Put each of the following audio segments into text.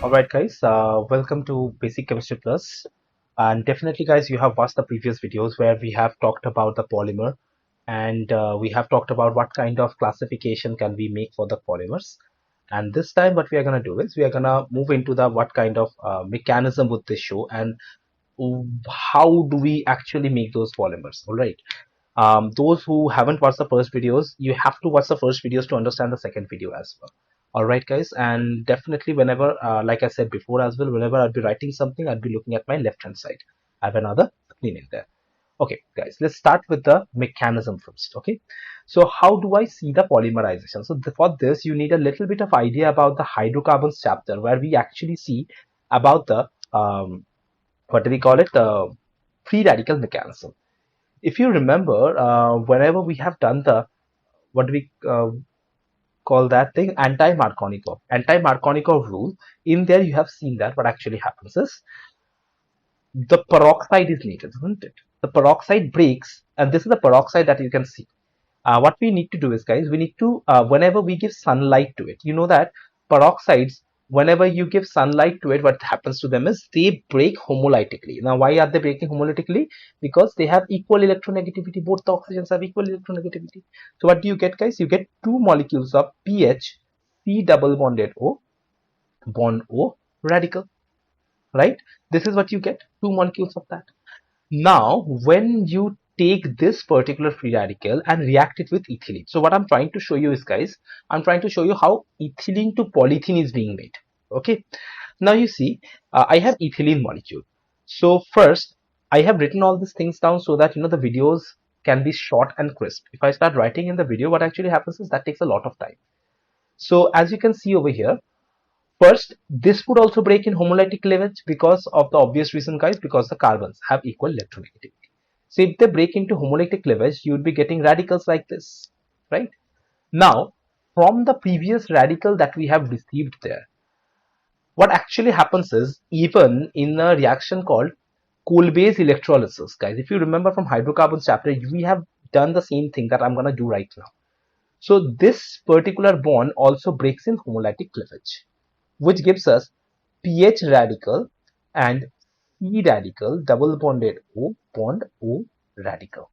Alright guys, welcome to Basic Chemistry Plus, and definitely guys you have watched the previous videos where we have talked about the polymer, and we have talked about what kind of classification can we make for the polymers. And this time what we are going to do is we are going to move into the what kind of mechanism would this show, and how do we actually make those polymers. Alright, those who haven't watched the first videos, you have to watch the first videos to understand the second video as well. All right, guys, and definitely whenever, like I said before as well, whenever I'd be writing something, I'd be looking at my left hand side. I have another screen in there. Okay, guys, let's start with the mechanism first. Okay, so how do I see the polymerization? So for this, you need a little bit of idea about the hydrocarbons chapter, where we actually see about the what do we call it, the free radical mechanism. If you remember, whenever we have done the what do we call that thing, anti-Markovnikov rule, in there you have seen that what actually happens is the peroxide is needed, isn't it? The peroxide breaks, and this is the peroxide that you can see. What we need to do is, guys, we need to whenever we give sunlight to it, you know that peroxides, whenever you give sunlight to it, what happens to them is they break homolytically. Now why are they breaking homolytically? Because they have equal electronegativity. Both the oxygens have equal electronegativity. So what do you get, guys? You get two molecules of pH C double bonded O bond O radical, right? This is what you get, two molecules of that. Now, when you take this particular free radical and react it with ethylene. So what I'm trying to show you is, guys, I'm trying to show you how ethylene to polythene is being made. Okay. Now you see, I have ethylene molecule. So first, I have written all these things down so that, the videos can be short and crisp. If I start writing in the video, what actually happens is that takes a lot of time. So as you can see over here, first, this would also break in homolytic cleavage because of the obvious reason, guys, because the carbons have equal electronegativity. So if they break into homolytic cleavage, you would be getting radicals like this, right? Now, from the previous radical that we have received there, what actually happens is, even in a reaction called Kolbe's electrolysis, guys, if you remember from hydrocarbons chapter, we have done the same thing that I'm going to do right now. So this particular bond also breaks in homolytic cleavage, which gives us pH radical and C radical double bonded O bond O radical.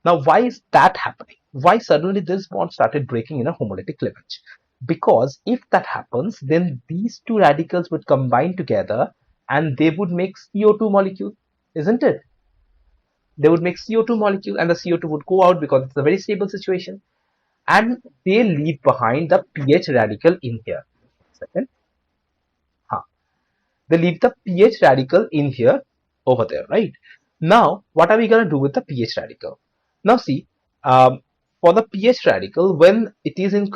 Now, why is that happening? Why suddenly this bond started breaking in a homolytic cleavage? Because if that happens, then these two radicals would combine together and they would make CO2 molecule, isn't it? They would make CO2 molecule, and the CO2 would go out because it's a very stable situation, and they leave behind the pH radical in here. Second. They leave the pH radical in here over there, right? Now, what are we going to do with the pH radical? Now, see, for the pH radical, when it is in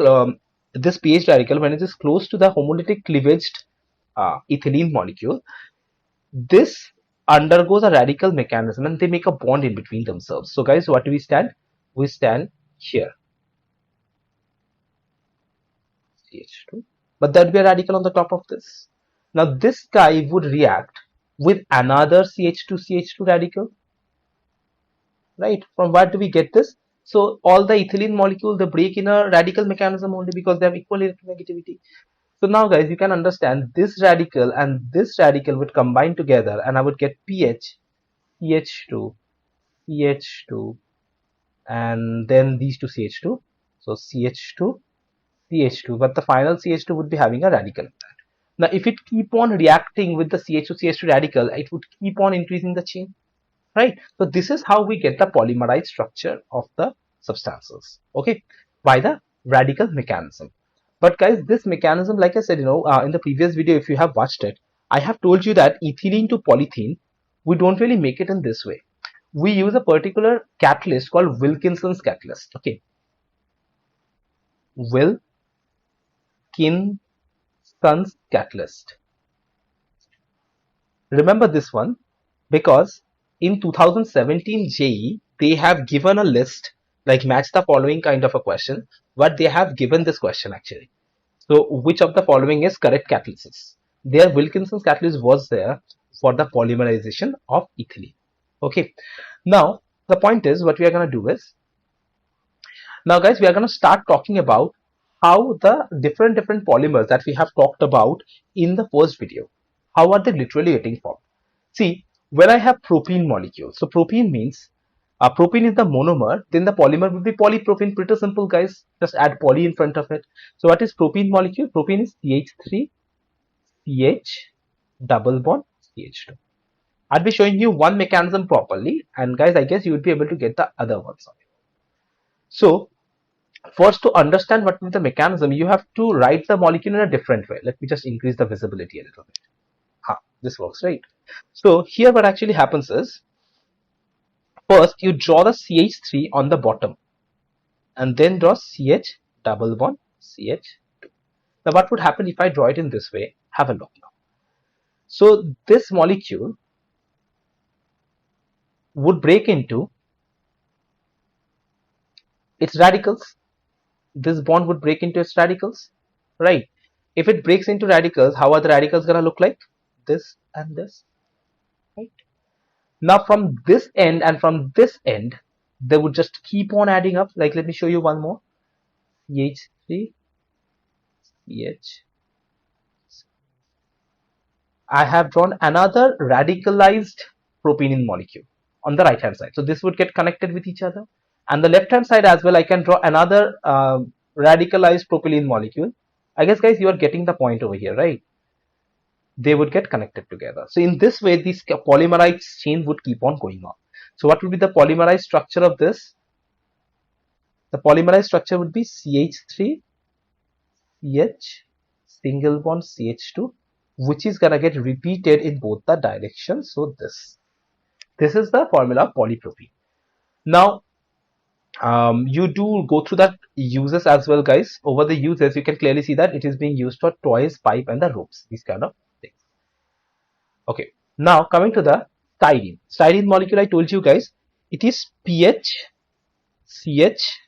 this pH radical, when it is close to the homolytic cleavaged ethylene molecule, this undergoes a radical mechanism and they make a bond in between themselves. So, guys, what do we stand? We stand here, CH2, but there will be a radical on the top of this. Now this guy would react with another CH2 radical, right? From where do we get this? So all the ethylene molecule, they break in a radical mechanism only because they have equal electronegativity. So now, guys, you can understand this radical and this radical would combine together and I would get pH, CH2, CH2, and then these two CH2. So CH2, CH2, but the final CH2 would be having a radical. Now, if it keep on reacting with the CH2 radical, it would keep on increasing the chain, right? So this is how we get the polymerized structure of the substances, okay, by the radical mechanism. But guys, this mechanism, like I said, in the previous video, if you have watched it, I have told you that ethylene to polythene, we don't really make it in this way. We use a particular catalyst called Wilkinson's catalyst, okay? Wilkinson's catalyst. Remember this one because in 2017 JEE, they have given a list like match the following kind of a question, but they have given this question actually. So which of the following is correct catalysis? Their Wilkinson's catalyst was there for the polymerization of ethylene. Okay. Now the point is, what we are going to do is, now guys, we are going to start talking about how the different polymers that we have talked about in the first video, how are they literally getting formed. See, when I have propene molecule, so propene means propene is the monomer, then the polymer will be polypropene. Pretty simple, guys. Just add poly in front of it. So what is propene molecule? Propene is CH3, CH, double bond, CH2. I'll be showing you one mechanism properly, and guys, I guess you would be able to get the other ones. So first, to understand what is the mechanism, you have to write the molecule in a different way. Let me just increase the visibility a little bit. This works, right? So here what actually happens is, first you draw the CH3 on the bottom and then draw CH double bond CH2. Now what would happen if I draw it in this way? Have a look now. So this molecule would break into its radicals. This bond would break into its radicals, right? If it breaks into radicals, how are the radicals gonna look like? This and this, right? Now from this end and from this end, they would just keep on adding up. Like, let me show you one more. CH3, CH. I have drawn another radicalized propene molecule on the right hand side. So this would get connected with each other. And the left hand side as well, I can draw another radicalized propylene molecule. I guess, guys, you are getting the point over here, right? They would get connected together. So in this way, this polymerized chain would keep on going on. So what would be the polymerized structure of this? The polymerized structure would be CH3, CH, single bond CH2, which is gonna get repeated in both the directions. So this is the formula of polypropene. Now, you do go through that uses as well, guys. Over the uses, you can clearly see that it is being used for toys, pipe, and the ropes, these kind of things. Okay, now coming to the styrene. Styrene molecule, I told you guys, it is pH, CH,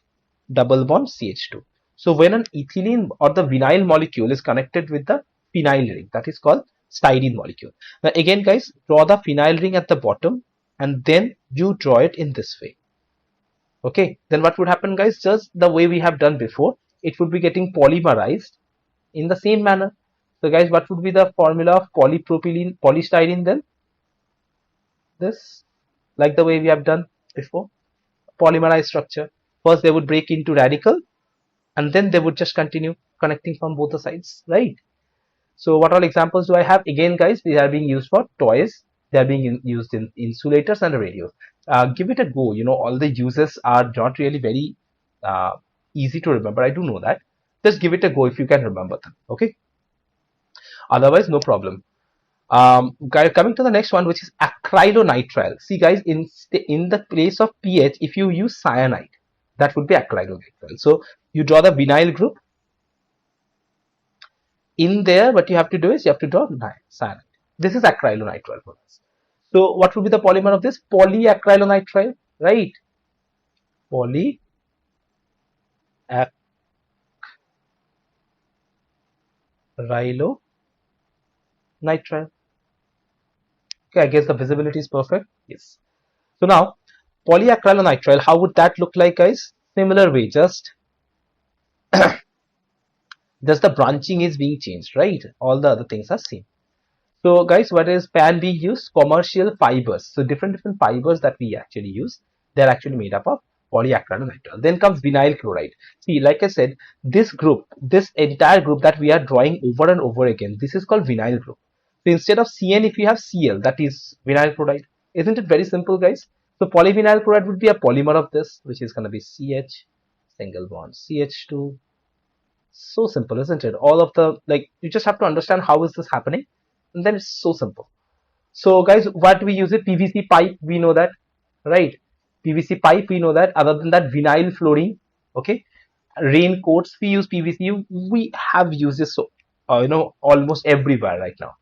double bond CH2. So when an ethylene or the vinyl molecule is connected with the phenyl ring, that is called styrene molecule. Now again, guys, draw the phenyl ring at the bottom and then you draw it in this way. Okay, then what would happen, guys? Just the way we have done before, it would be getting polymerized in the same manner. So guys, what would be the formula of polypropylene, polystyrene then? This, like the way we have done before, polymerized structure. First they would break into radical and then they would just continue connecting from both the sides, right? So what all examples do I have? Again, guys, these are being used for toys. They are being used in insulators and radios. Give it a go. You know, all the uses are not really very easy to remember. I do know that. Just give it a go if you can remember them. Okay. Otherwise, no problem. Guys, coming to the next one, which is acrylonitrile. See, guys, in the place of pH, if you use cyanide, that would be acrylonitrile. So you draw the vinyl group. In there, what you have to do is you have to draw cyanide. This is acrylonitrile for us. So what would be the polymer of this? Polyacrylonitrile, right? Polyacrylonitrile. Okay, I guess the visibility is perfect. Yes. So now, polyacrylonitrile, how would that look like, guys? Similar way, just the branching is being changed, right? All the other things are same. So guys, what is PAN being used? Commercial fibers. So different fibers that we actually use, they're actually made up of polyacrylonitrile. Then comes vinyl chloride. See, like I said, this group, this entire group that we are drawing over and over again, this is called vinyl group. So instead of CN, if you have Cl, that is vinyl chloride. Isn't it very simple, guys? So polyvinyl chloride would be a polymer of this, which is going to be CH, single bond CH2. So simple, isn't it? All of the, like, you just have to understand how is this happening, and then it's so simple. So guys, what do we use it? PVC pipe, we know that, right? PVC pipe, we know that. Other than that, vinyl flooring, okay? Raincoats, we use PVC. We have used this, so you know, almost everywhere right now.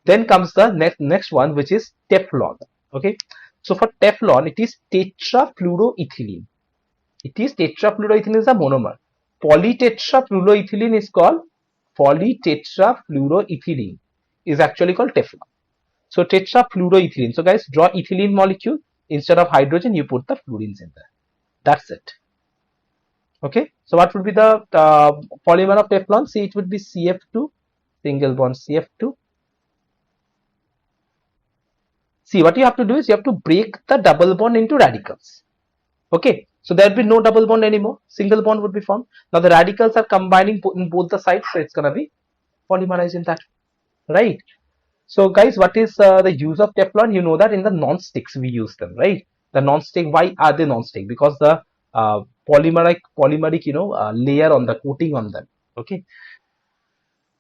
Then comes the next one, which is Teflon. Okay, so for Teflon, it is tetrafluoroethylene. It is tetrafluoroethylene is a monomer. Polytetrafluoroethylene is called polytetrafluoroethylene. Is actually called Teflon. So tetrafluoroethylene. So guys, draw ethylene molecule. Instead of hydrogen, you put the fluorines in there. That's it. Okay, so what would be the polymer of Teflon? See, it would be CF2, single bond CF2. See, what you have to do is you have to break the double bond into radicals. Okay, so there will be no double bond anymore. Single bond would be formed. Now the radicals are combining in both the sides, so it's gonna be polymerized in that, right? So guys, what is the use of Teflon? You know that in the non-sticks we use them, right? The non-stick, why are they non-stick? Because the polymeric, layer on the coating on them. Okay.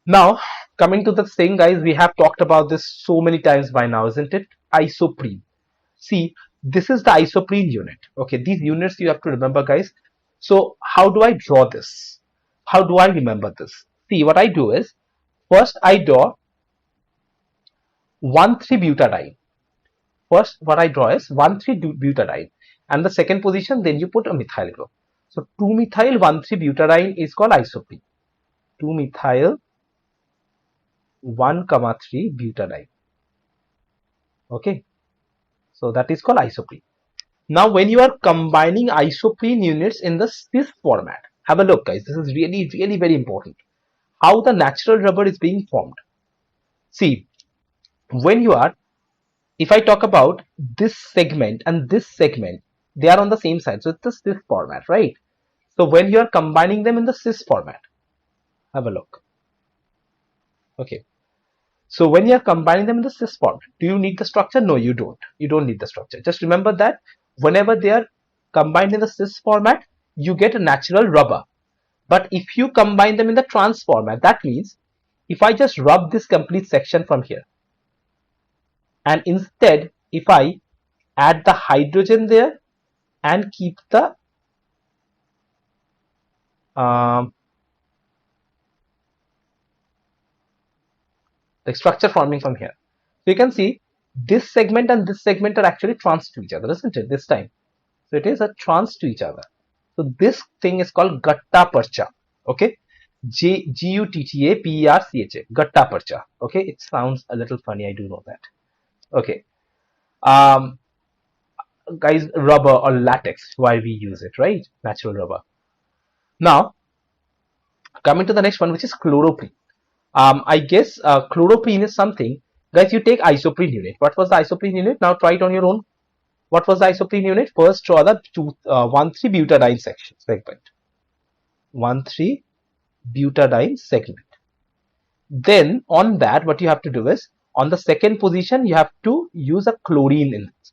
Now coming to the thing, guys, we have talked about this so many times by now, isn't it? Isoprene. See, this is the isoprene unit. Okay, these units you have to remember, guys. So how do I draw this? How do I remember this? See, what I do is first I draw 1,3-butadiene. First, what I draw is 1,3-butadiene, and the second position, then you put a methyl group. So 2-methyl 1,3-butadiene is called isoprene. 2-methyl 1,3-butadiene. Okay, so that is called isoprene. Now, when you are combining isoprene units in the cis format, have a look, guys. This is really, really very important. How the natural rubber is being formed. See, when you are, if I talk about this segment and this segment, they are on the same side. So it's the cis format, right? So when you are combining them in the cis format, have a look. Okay. So when you are combining them in the cis format, do you need the structure? No, you don't. You don't need the structure. Just remember that whenever they are combined in the cis format, you get a natural rubber. But if you combine them in the trans format, that means if I just rub this complete section from here, and instead if I add the hydrogen there and keep the structure forming from here. So you can see this segment and this segment are actually trans to each other, isn't it, this time? So it is a trans to each other. So this thing is called gatta parcha. Okay, G-U-T-T-A-P-E-R-C-H-A, gatta parcha. Okay, it sounds a little funny, I do know that. Okay, guys, rubber or latex, why we use it, right? Natural rubber. Now coming to the next one, which is chloroprene. I guess chloroprene is something, guys. You take isoprene unit. What was the isoprene unit? Now try it on your own. What was the isoprene unit? First draw the 1,3-butadiene segment. 1,3-butadiene segment. Then on that, what you have to do is, on the second position, you have to use a chlorine in this.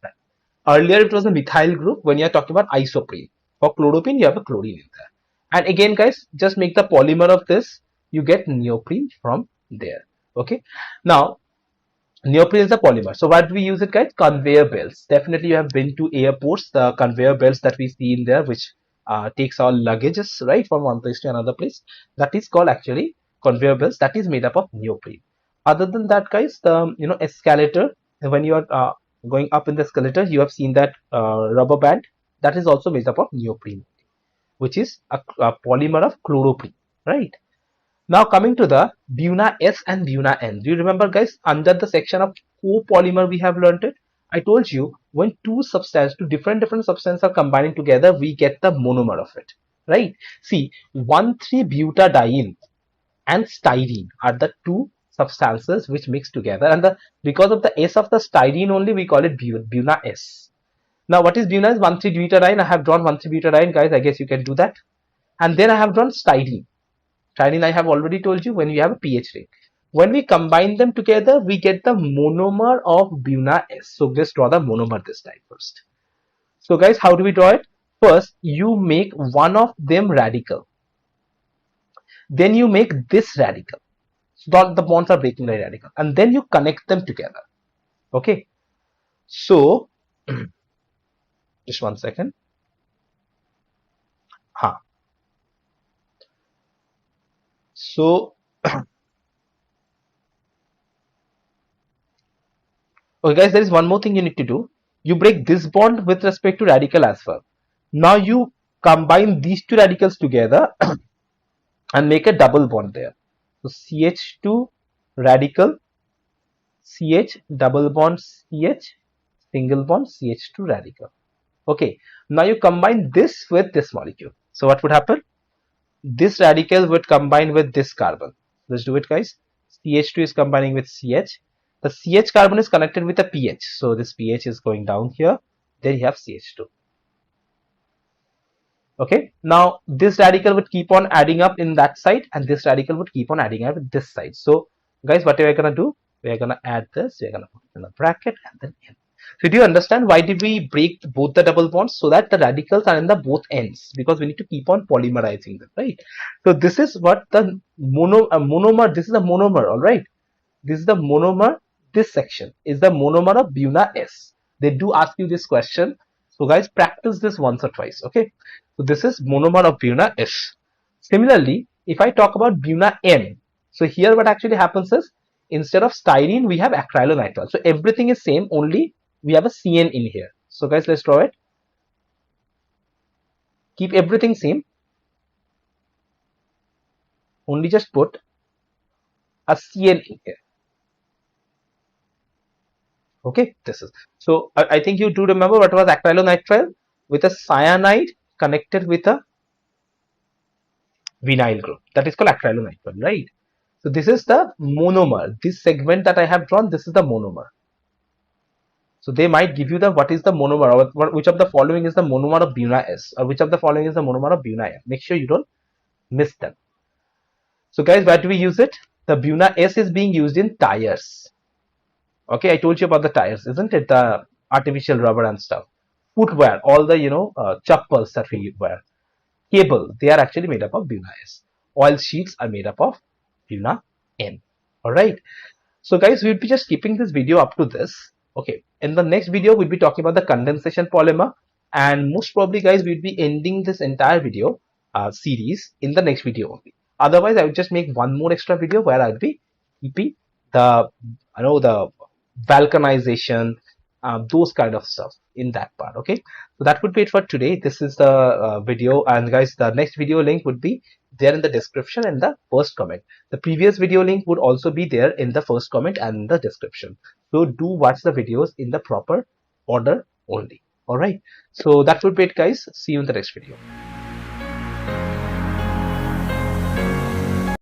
Earlier it was a methyl group. When you are talking about isoprene, for chloroprene you have a chlorine in there. And again, guys, just make the polymer of this. You get neoprene from there. Okay. Now, neoprene is a polymer. So what do we use it, guys? Conveyor belts. Definitely you have been to airports. The conveyor belts that we see in there, which takes our luggages, right, from one place to another place. That is called actually conveyor belts. That is made up of neoprene. Other than that, guys, the escalator, when you are going up in the escalator, you have seen that rubber band, that is also made up of neoprene, which is a polymer of chloroprene, right? Now coming to the Buna S and Buna N. Do you remember, guys, under the section of copolymer we have learned it? I told you when two different substances are combining together, we get the monomer of it, right? See, 1,3-butadiene and styrene are the two substances which mix together, and because of the S of the styrene only, we call it Buna S. Now what is Buna S? 1,3-butadiene. I have drawn 1,3-butadiene, guys. I guess you can do that. And then I have drawn styrene. Styrene, I have already told you, when we have a pH ring. When we combine them together, we get the monomer of Buna S. So let's draw the monomer this time first. So guys, how do we draw it? First, you make one of them radical. Then you make this radical. So that the bonds are breaking by radical. And then you connect them together. Okay. So, just one second. So, okay, guys, there is one more thing you need to do. You break this bond with respect to radical as well. Now you combine these two radicals together and make a double bond there. So CH2 radical, CH, double bond CH, single bond CH2 radical. Okay, now you combine this with this molecule. So what would happen? This radical would combine with this carbon. Let's do it, guys. CH2 is combining with CH. The CH carbon is connected with a pH. So this pH is going down here. Then you have CH2. Okay. Now this radical would keep on adding up in that side, and this radical would keep on adding up in this side. So guys, what are we gonna do? We are gonna add this. We are gonna put it in a bracket and then in. So do you understand why did we break both the double bonds? So that the radicals are in the both ends, because we need to keep on polymerizing them, right? So this is what the monomer. This is a monomer, all right. This is the monomer. This section is the monomer of Buna S. They do ask you this question. So guys, practice this once or twice. Okay. So this is monomer of Buna S. Similarly, if I talk about Buna M, so here what actually happens is instead of styrene, we have acrylonitrile. So everything is same, only we have a CN in here. So guys, let's draw it. Keep everything same. Only just put a CN in here. Okay, this is so. I think you do remember what was acrylonitrile with a cyanide connected with a vinyl group. That is called acrylonitrile, right? So this is the monomer. This segment that I have drawn, this is the monomer. So they might give you the what is the monomer, or which of the following is the monomer of Buna S, or which of the following is the monomer of Buna M. Make sure you don't miss them. So guys, where do we use it? The Buna S is being used in tires. Okay, I told you about the tires, isn't it? The artificial rubber and stuff. Footwear, all the chappals that we wear. Cable, they are actually made up of Buna S. Oil sheets are made up of Buna M. Alright. So guys, we'll be just keeping this video up to this. Okay. In the next video, we'll be talking about the condensation polymer. And most probably, guys, we'll be ending this entire video series in the next video only. Otherwise, I will just make one more extra video where I'll be keeping the the vulcanization, those kind of stuff in that part. Okay, so that would be it for today. This is the video, and guys, the next video link would be there in the description and the first comment. The previous video link would also be there in the first comment and the description. So do watch the videos in the proper order only. All right, so that would be it, guys. See you in the next video.